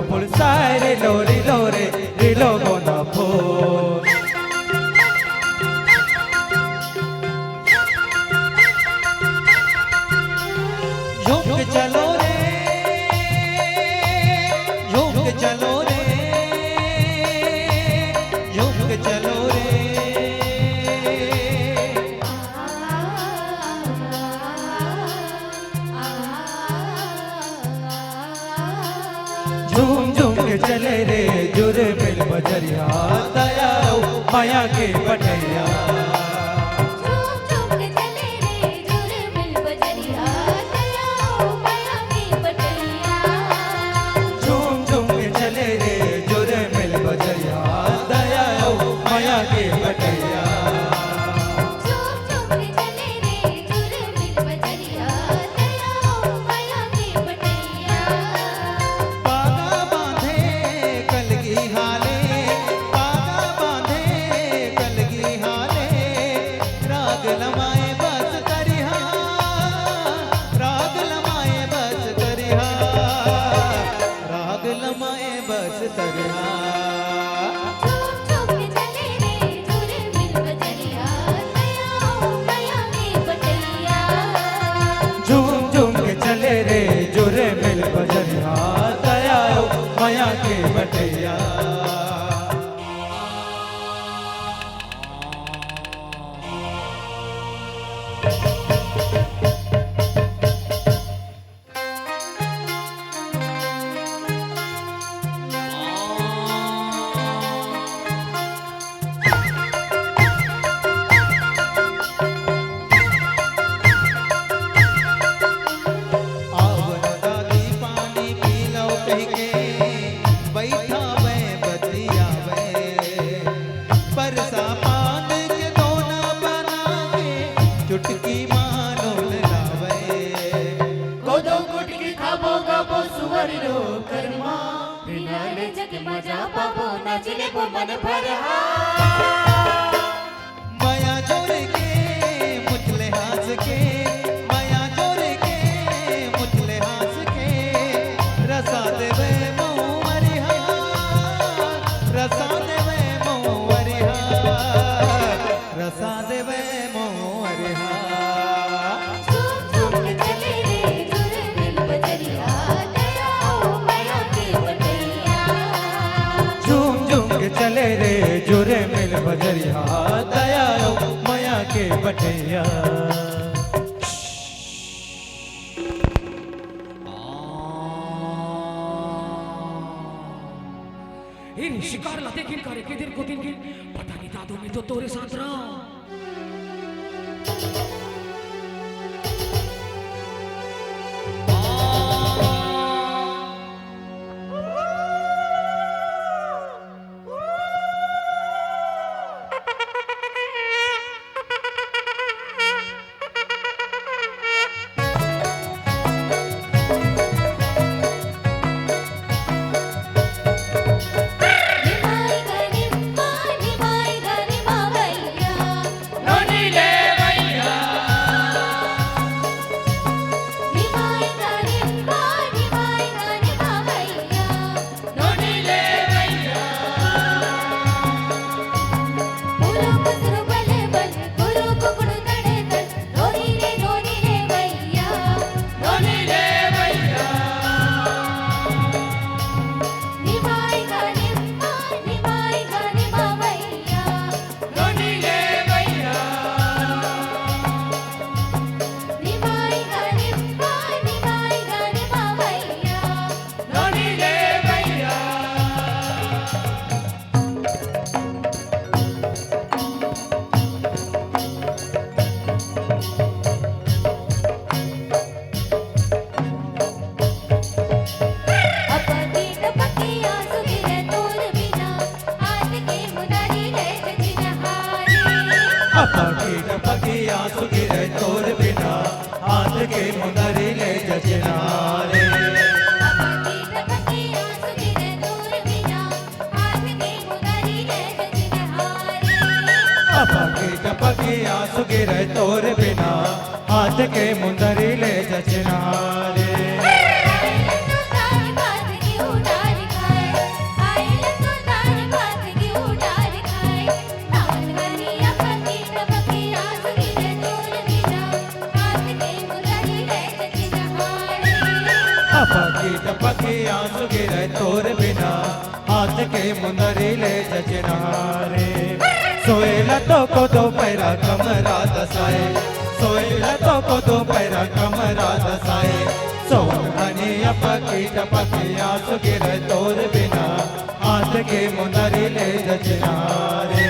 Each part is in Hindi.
फूल सारे लोरे लोरे रिलो गोंदा फूल झुक चलो रे झुक चलो रे झुक चलो रे झूम झूम के चले रे जुरे मिल बजरिया दया माया के पटैया झूम झूम के चले रे जुरे मिल बजरिया दया माया के पटैया झूम झूम के चले रे जुरे मिल बजरिया दया माया के बटैया चुटकी मानो लावे गोदो गुटकी खाबो गाबो सुवरी रो कर्मा बिनाले जग मजा पाबो नाचले को मन भरहा माया जोर के मुचले हास के माया जोर के मुचले हास के रसा देवे मोहरिहा रसा देवे मोहरिहा रसा देवे चले रे जुरे मिल बजरिया दया माया के बटैया इन शिकार लाते किन करे के दिन को दिन के पता नहीं दादू में तो तोरे साथ रहा पकिया सुगिर तोर बिना हाथ के मुंदरी ले जचनारे पकिया सुगिर तोर बिना हाथ के मुंदरी ले जचनारे अपकी टपकी आंसू गिरे तोर बिना हाथ के मुंदरी ले जचना रे सोएला तो दो पैरा कमरा दसाए सोएला तो दो पैरा कमरा दसाए सोन बनी अपकी टपकी आंसू गिरे तोर बिना हाथ के मुंदरी ले जचना रे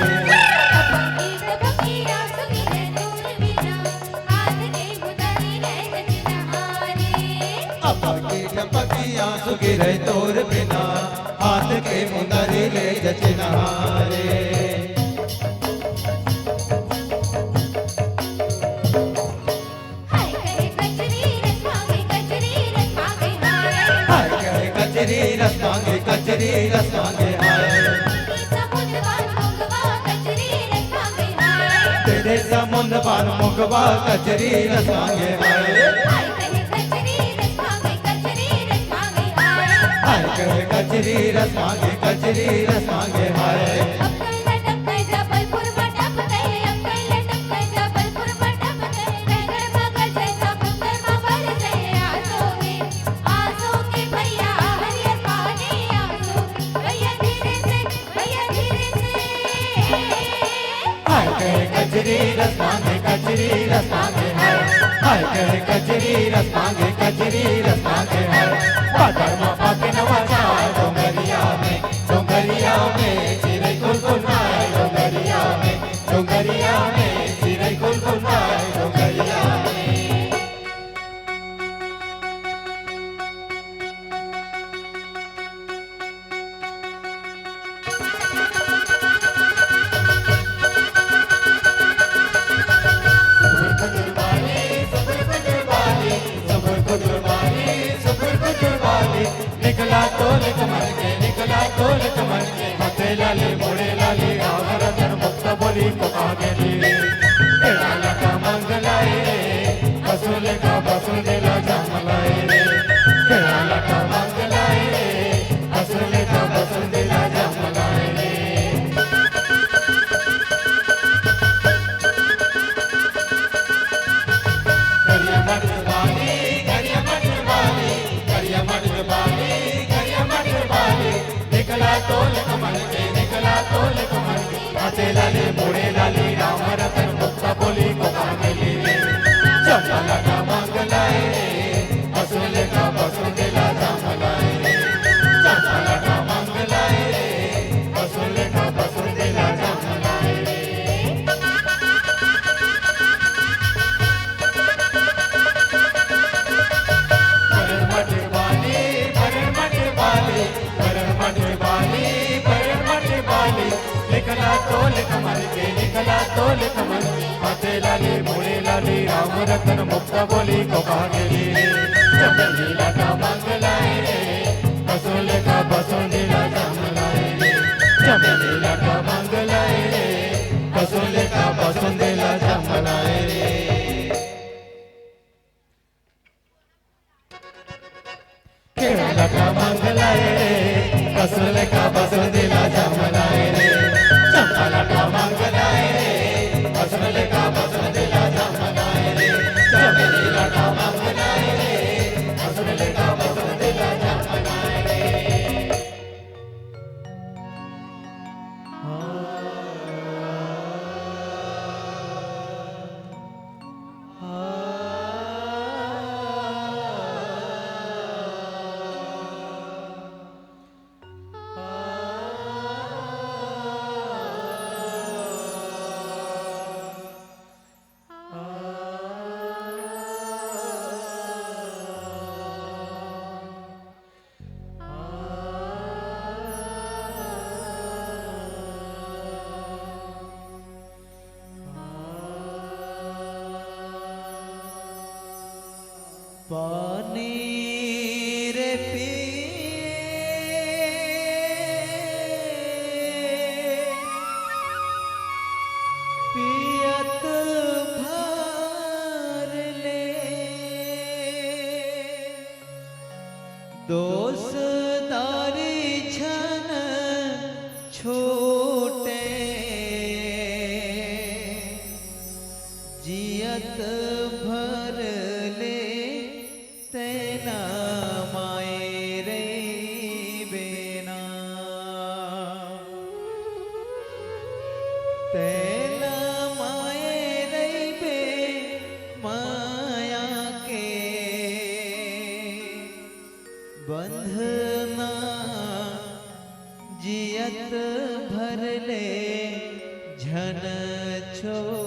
टपकी आंसू गिरे तोर बिना हाथ के मुंदरी ले जचना रे हाय कहे कचरी रस मांगे हाय कहे कचरी रस मांगे हाय तेरे समुंद पान मुगवा कचरी रस मांगे हाय हाय कहे कचरी रस मांगे हाय हाय कहे कचरी रस मांगे हाय हाय कहे कचरी रस मांगे हाय बादल मा पाके नवाचा डोंगरिया में चिरे कुल नाय डोंगरिया में चिरे कुल नाय डोंगरिया में निकला तो कमर के हाथे लाली मोड़े लाली राम रतन मुक्त बोली को गेली तेरा लगा मंगलाए रे बसुल का बसुल दिला जमलाए रे तेरा लगा मंगलाए रे बसुल का बसुल दिला जमलाए रे निकला तो कमर के हाथे लाली मोड़े लाली राम रतन मुक्त बोली को गेली जमला लगा मंगलाए रे बसुल का बसुल दिला जमलाए रे जमला लगा मंगलाए रे बसुल का बसुल दिला जमलाए रे निकला तो कमर हाथे लाली मोड़े लाली राम रतन मुक्त बोली को गेली चमली लगा मंगलाए रे बसुल का बसुल दिला जमलाए रे चमली लगा मंगलाए रे बसुल का बसुल दिला जमलाए रे केड़ा लगा मंगलाए रे बसुल का बसुल दिला जमलाए रे चंपा लगा मंगलाए रे बसुल का बसुल दिला जमलाए रे चमेली लगा मंगलाए रे बसुल का बसुल दिला जमलाए रे पानी रे पियत भर ले दोस्तारी छन छोटे जियत भर ले तेना बंधना जियत भरले झन छो